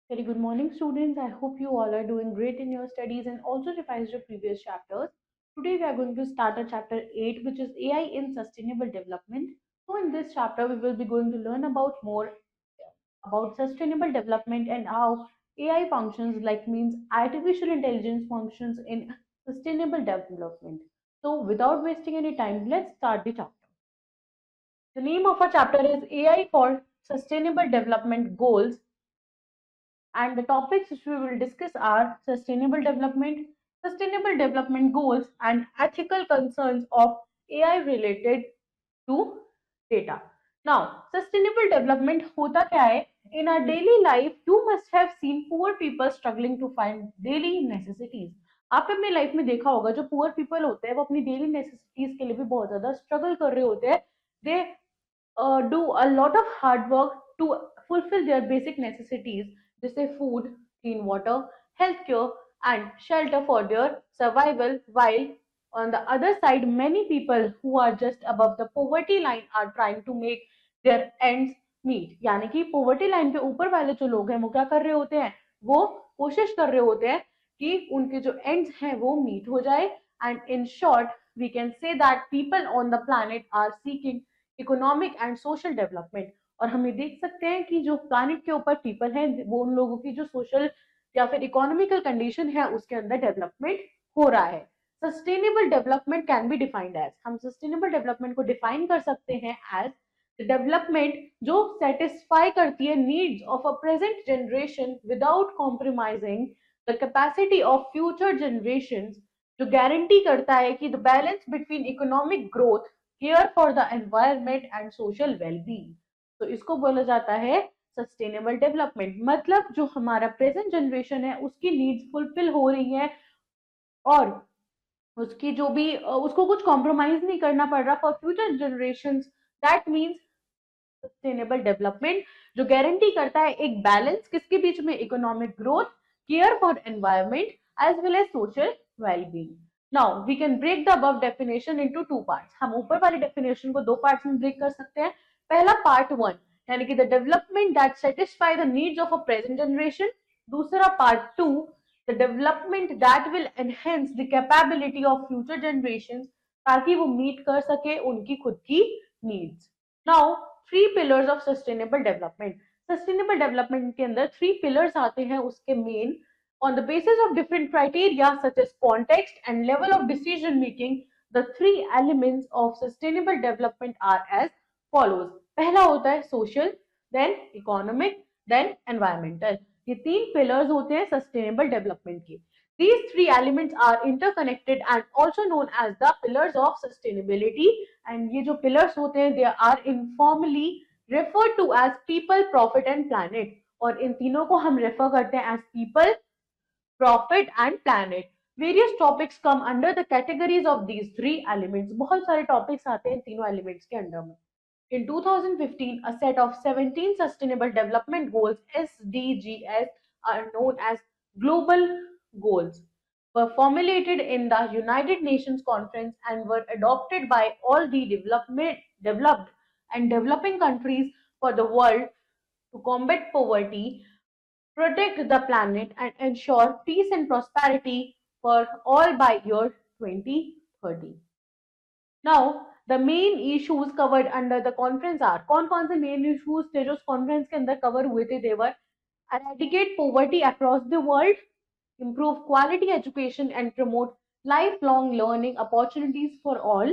Very good morning, students. I hope you all are doing great in your studies and also revised your previous chapters. Today, we are going to start a chapter 8, which is AI in Sustainable Development. So, in this chapter, we will be going to learn about more about sustainable development and how AI functions, like means artificial intelligence functions in sustainable development. So, without wasting any time, let's start the chapter. The name of our chapter is AI for Sustainable Development Goals, and the topics which we will discuss are sustainable development goals, and ethical concerns of AI related to data. Now, sustainable development hota kya hai? In our daily life, you must have seen poor people struggling to find daily necessities. आपने अपनी life में देखा होगा जो poor people होते हैं वो अपनी डेली नेसेसिटीज के लिए भी बहुत ज्यादा स्ट्रगल कर रहे होते हैं. दे do a lot of hard work to fulfill their basic necessities, जैसे food, clean water, healthcare, and shelter for their survival. While on the other side, many people who are just above the poverty line are trying to make their ends meet. यानी कि poverty line के ऊपर वाले जो लोग हैं वो क्या कर रहे होते हैं, वो कोशिश कर रहे होते हैं कि उनके जो ends हैं वो meet हो जाए. And in short, we can say that people on the planet are seeking economic and social development. और हम ये देख सकते हैं कि जो प्लानिट के ऊपर पीपल हैं वो उन लोगों की जो सोशल या फिर इकोनॉमिकल कंडीशन है उसके अंदर डेवलपमेंट हो रहा है. Sustainable development can be defined as, हम सस्टेनेबल डेवलपमेंट को डिफाइन कर सकते हैं एज डेवलपमेंट जो सेटिस्फाई करती है needs of a present generation without compromising the capacity of future generation, जो गारंटी करता है कि the balance between economic growth, care for the environment and social wellbeing. तो इसको बोला जाता है सस्टेनेबल डेवलपमेंट. मतलब जो हमारा प्रेजेंट जनरेशन है उसकी नीड्स फुलफिल हो रही है और उसकी जो भी उसको कुछ कॉम्प्रोमाइज नहीं करना पड़ रहा for future generation. That means sustainable development जो गारंटी करता है एक बैलेंस किसके बीच में, economic growth, care for environment as well as social wellbeing. Now we can break the above definition into two parts. हम ऊपर वाली डेफिनेशन को दो पार्ट्स में ब्रेक कर सकते हैं. पहला पार्ट वन यानी कि the development that satisfy the needs of a present generation. दूसरा part two the development that will enhance the capability of future generation, ताकि वो मीट कर सके उनकी खुद की needs. Now three pillars of sustainable development. Sustainable development के अंदर थ्री पिलर्स आते हैं उसके main. On the basis of different criteria such as context and level of decision making, the three elements of sustainable development are as follows. पहला होता है social, then economic, then environmental. ये तीन pillars होते हैं sustainable development के. These three elements are interconnected and also known as the pillars of sustainability. And ये जो pillars होते हैं they are informally referred to as people, profit and planet. और इन तीनों को हम refer करते हैं as people, profit and planet. Various topics come under the categories of these three elements. बहुत सारे topics आते हैं इन तीनों elements के अंदर में. In 2015, a set of 17 Sustainable Development Goals (SDGs) are known as Global Goals, were formulated in the United Nations Conference and were adopted by all the developed and developing countries for the world to combat poverty, protect the planet, and ensure peace and prosperity for all by year 2030. Now, the main issues covered under the conference are, कौन से main issues थे जो उस conference के अंदर cover हुए थे? They were eradicate poverty across the world, improve quality education and promote lifelong learning opportunities for all,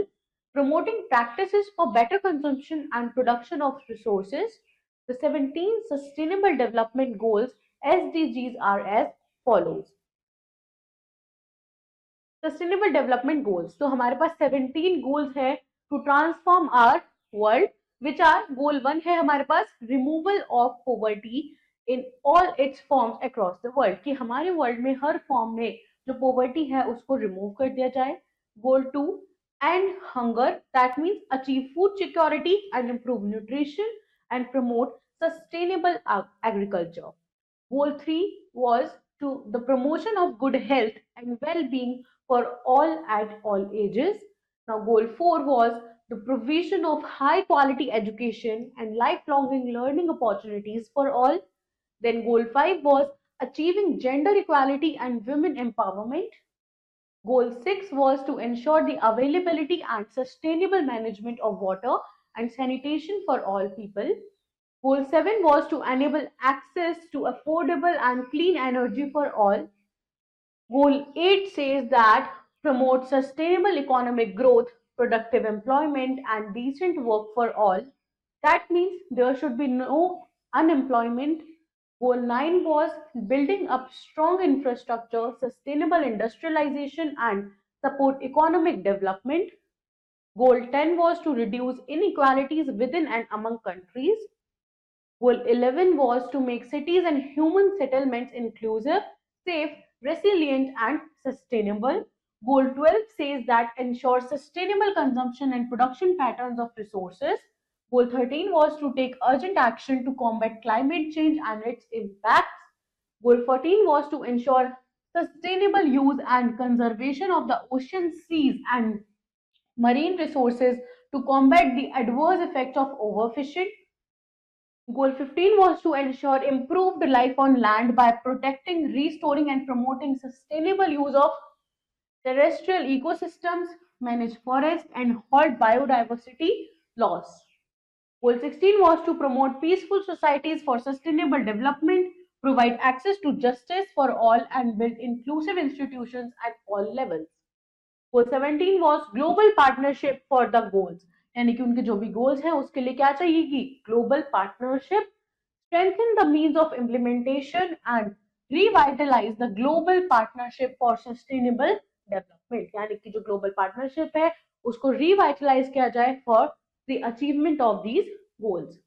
promoting practices for better consumption and production of resources. The 17 Sustainable Development Goals (SDGs) are as follows. Sustainable development goals, तो हमारे पास 17 goals है to transform our world, which are goal one है हमारे पास removal of poverty in all its forms across the world, कि हमारे world में हर फॉर्म में जो पोवर्टी है उसको रिमूव कर दिया जाए. Goal two end hunger, that means achieve food security and improve nutrition and promote sustainable agriculture. Goal 3 was to the promotion of good health and well-being for all at all ages. Now, Goal 4 was the provision of high quality education and lifelong learning opportunities for all. Then goal 5 was achieving gender equality and women empowerment. Goal 6 was to ensure the availability and sustainable management of water and sanitation for all people. Goal 7 was to enable access to affordable and clean energy for all. Goal 8 says that promote sustainable economic growth, productive employment, and decent work for all. That means there should be no unemployment. Goal 9 was building up strong infrastructure, sustainable industrialization, and support economic development. Goal 10 was to reduce inequalities within and among countries. Goal 11 was to make cities and human settlements inclusive, safe, resilient, and sustainable. Goal 12 says that ensure sustainable consumption and production patterns of resources. Goal 13 was to take urgent action to combat climate change and its impacts. Goal 14 was to ensure sustainable use and conservation of the ocean, seas, and marine resources to combat the adverse effects of overfishing. Goal 15 was to ensure improved life on land by protecting, restoring, and promoting sustainable use of terrestrial ecosystems, manage forests, and halt biodiversity loss. Goal 16 was to promote peaceful societies for sustainable development, provide access to justice for all, and build inclusive institutions at all levels. Goal 17 was global partnership for the goals, यानी कि उनके जो भी goals हैं उसके लिए क्या चाहिए कि global partnership, strengthen the means of implementation and revitalize the global partnership for sustainable development, यानी कि जो ग्लोबल पार्टनरशिप है उसको रिवाइटलाइज किया जाए for the achievement of these goals.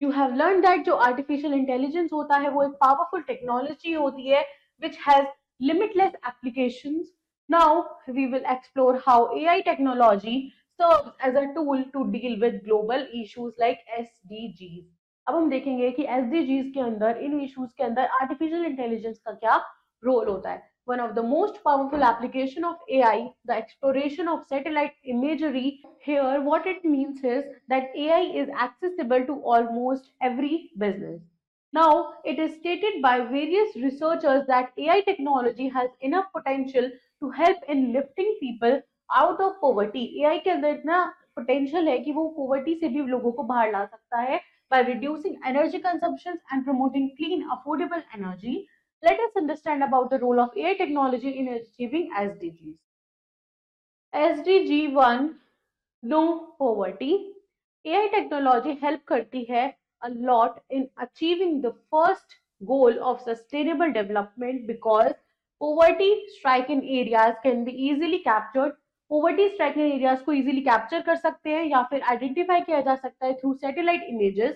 You have learn that जो आर्टिफिशियल इंटेलिजेंस होता है वो एक पावरफुल टेक्नोलॉजी होती है which has limitless applications. Now we will explore how AI technology serves as a tool to deal with global issues like SDGs. अब हम देखेंगे कि SDGs के अंदर इन इश्यूज के अंदर आर्टिफिशियल इंटेलिजेंस का क्या रोल होता है. One of the most powerful application of AI, the exploration of satellite imagery. Here, what it means is that AI is accessible to almost every business. Now, it is stated by various researchers that AI technology has enough potential to help in lifting people out of poverty. AI के अंदर इतना potential है कि वो poverty से भी लोगों को बाहर ला सकता है by reducing energy consumption and promoting clean, affordable energy. Let us understand about the role of AI technology in achieving SDGs. SDG 1, No Poverty. AI technology help करती है a lot in achieving the first goal of sustainable development because poverty stricken areas can be easily captured. Poverty stricken areas को easily capture कर सकते हैं या फिर identify किया जा सकता है through satellite images.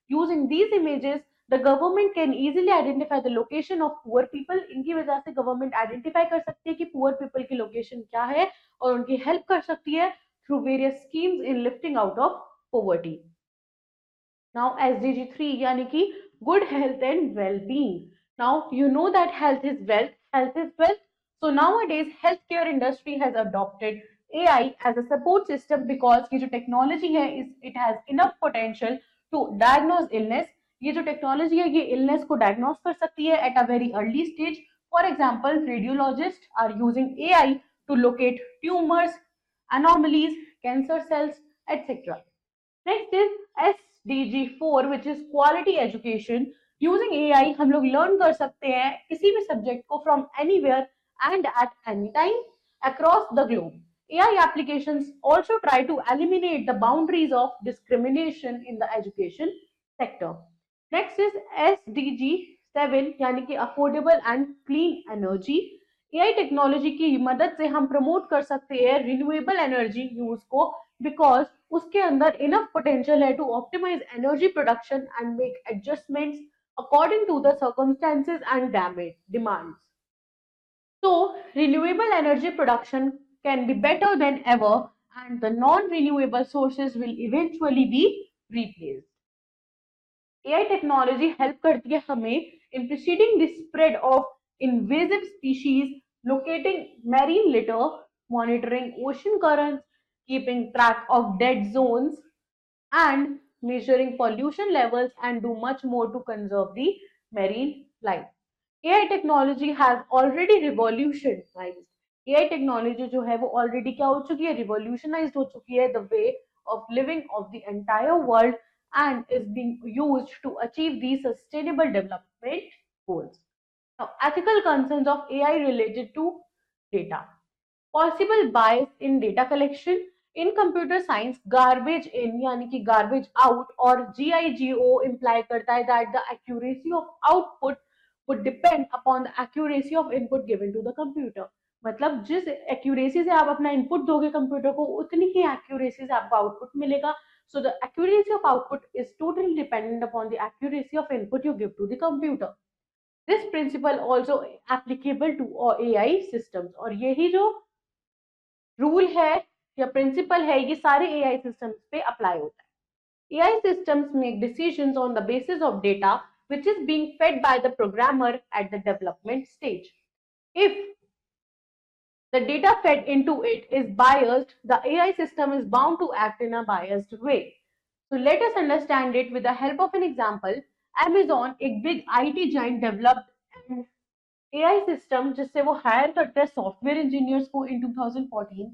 Using these images, the government can easily identify the location of poor people. इनकी वजह से government identify कर सकती है कि poor people की location क्या है और उनकी help कर सकती है through various schemes in lifting out of poverty. Now SDG 3 यानी कि good health and well-being. Now you know that health is wealth, health is wealth. So nowadays healthcare industry has adopted AI as a support system because ये जो technology है it has enough potential to diagnose illness. ये जो technology है ये illness को diagnose कर सकती है at a very early stage. For example, radiologists are using AI to locate tumors, anomalies, cancer cells, etc. Next is SDG 4 which is quality education. Using AI हम लोग learn कर सकते हैं किसी भी subject को from anywhere and at any time across the globe. AI applications also try to eliminate the boundaries of discrimination in the education sector. Next is SDG 7 यानी कि affordable and clean energy. AI technology की मदद से हम promote कर सकते हैं renewable energy use को बिकॉज उसके अंदर इनफ पोटेंशियल है to optimise energy production and make adjustments according to the circumstances and demands. So renewable energy production can be better than ever and the non-renewable sources will eventually be replaced. AI technology help करती है हमें in preceding the spread of invasive species, locating marine litter, monitoring ocean currents, keeping track of dead zones, and measuring pollution levels and do much more to conserve the marine life. AI technology has already revolutionized. AI technology जो है वो already क्या हो चुकी है, revolutionized हो चुकी है the way of living of the entire world and is being used to achieve these sustainable development goals. Now, ethical concerns of AI related to data. Possible bias in data collection. In computer science, garbage in यानी कि garbage out और GIGO imply करता है that the accuracy of output would depend upon the accuracy of input given to the computer. मतलब जिस accuracy से आप अपना input दोगे कंप्यूटर को उतनी ही accuracy से आपको output मिलेगा. So the accuracy of output is totally dependent upon the accuracy of input you give to the computer. This principle also applicable to AI systems. और यही जो रूल है या प्रिंसिपल है ये सारे एआई सिस्टम्स पे अप्लाई होता है. AI systems make decisions on the basis of data which is being fed by the programmer at the development stage. If the data fed into it is biased, the AI system is bound to act in a biased way. So let us understand it with the help of an example. Amazon, एक big IT giant, developed an AI system जिससे वो higher करते हैं software engineers को in 2014.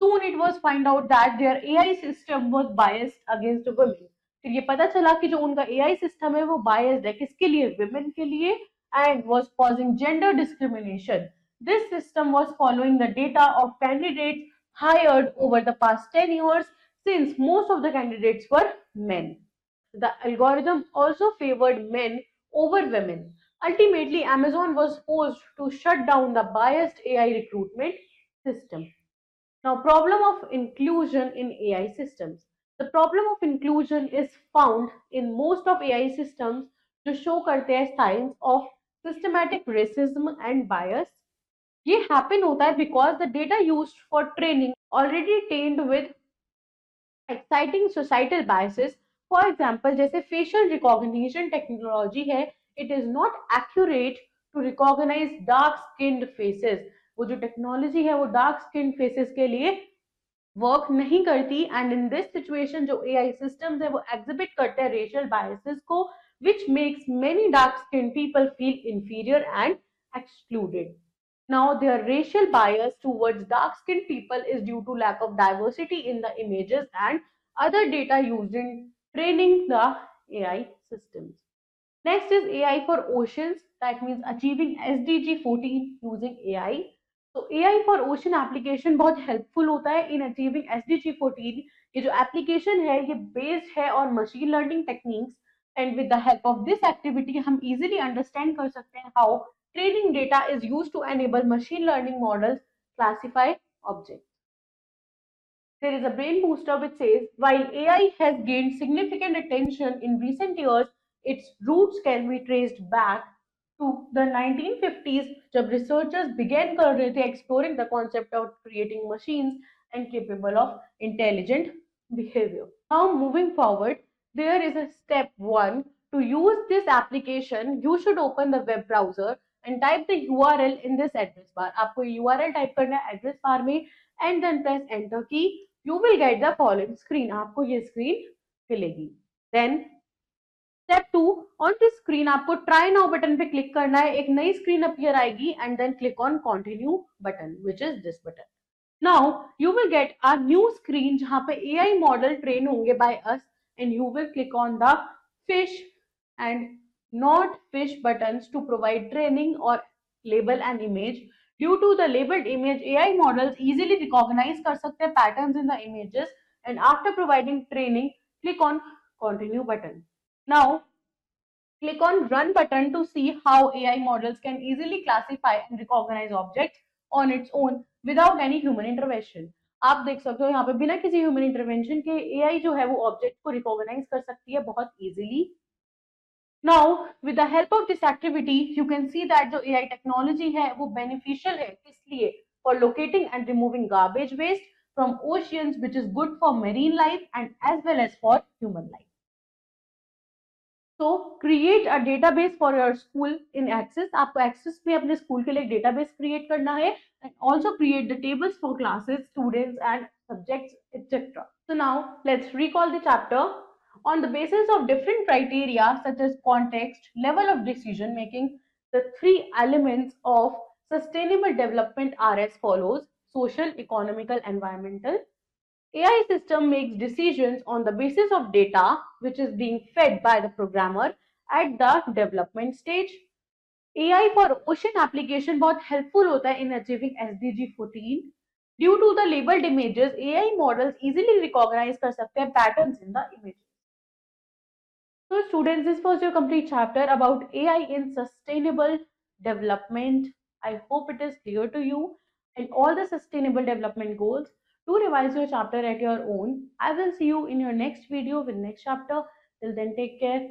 Soon it was find out that their AI system was biased against women. फिर ये पता चला कि जो उनका AI system है वो biased है किसके लिए, women के लिए, and was causing gender discrimination. This system was following the data of candidates hired over the past 10 years since most of the candidates were men. The algorithm also favored men over women. Ultimately, Amazon was forced to shut down the biased AI recruitment system. Now, problem of inclusion in AI systems. The problem of inclusion is found in most of AI systems जो show करते हैं signs of systematic racism and bias. ये happen होता है because the data used for training already tainted with exciting societal biases. For example, जैसे facial recognition technology है, it is not accurate to recognize dark skinned faces. वो जो technology है वो dark skin faces के लिए वर्क नहीं करती एंड इन दिस सिचुएशन जो एआई सिस्टम्स है वो एग्जिबिट करते हैं रेशियल बायसेस को which makes many dark skinned people feel inferior and excluded. Now, their racial bias towards dark skinned people is due to lack of diversity in the images and other data used in training the AI systems. Next is AI for oceans, that means achieving SDG 14 using AI. तो AI for ocean application बहुत helpful होता है in achieving SDG 14. ये जो application है ये based है on machine learning techniques and with the help of this activity हम easily understand कर सकते हैं how training data is used to enable machine learning models classify objects. There is a brain booster which says while AI has gained significant attention in recent years, its roots can be traced back to the 1950s जब researchers began कर रहे थे exploring the concept of creating machines and capable of intelligent behavior. Now moving forward, there is a step 1. To use this application, you should open the web browser and type the URL in this address bar. आपको URL type करना है address bar में and then press enter key. You will get the following screen. आपको ये screen मिलेगी. Then Step 2, on this screen आपको try now button पे click करना है, एक नई screen appear आएगी and then click on continue button which is this button. Now you will get a new screen जहाँ पे AI model train होंगे by us and you will click on the fish and not fish buttons to provide training or label an image. Due to the labeled image, AI models easily recognize कर सकते हैं patterns in the images and after providing training, click on continue button. Now, click on Run button to see how AI models can easily classify and recognize objects on its own without any human intervention. आप देख सकते हो यहाँ पे बिना किसी human intervention के AI जो है वो ऑब्जेक्ट को रिकॉग्नाइज कर सकती है बहुत easily. Now, with the help of this activity, you can see that जो AI technology है वो beneficial है किस लिए? For locating and removing garbage waste from oceans, which is good for marine life and as well as for human life. So create a database for your school in Access. आपको Access में अपने school के लिए database create करना है and also create the tables for classes, students and subjects, etc. So now let's recall the chapter. On the basis of different criteria such as context, level of decision making, the three elements of sustainable development are as follows: social, economical, environmental. AI system makes decisions on the basis of data which is being fed by the programmer at the development stage. AI for ocean application बहुत helpful होता है in achieving SDG 14. Due to the labeled images, AI models easily recognize कर सकते हैं patterns in the images. So students, this was your complete chapter about AI in sustainable development. I hope it is clear to you and all the sustainable development goals. To revise your chapter at your own, I will see you in your next video with next chapter. Till then, take care.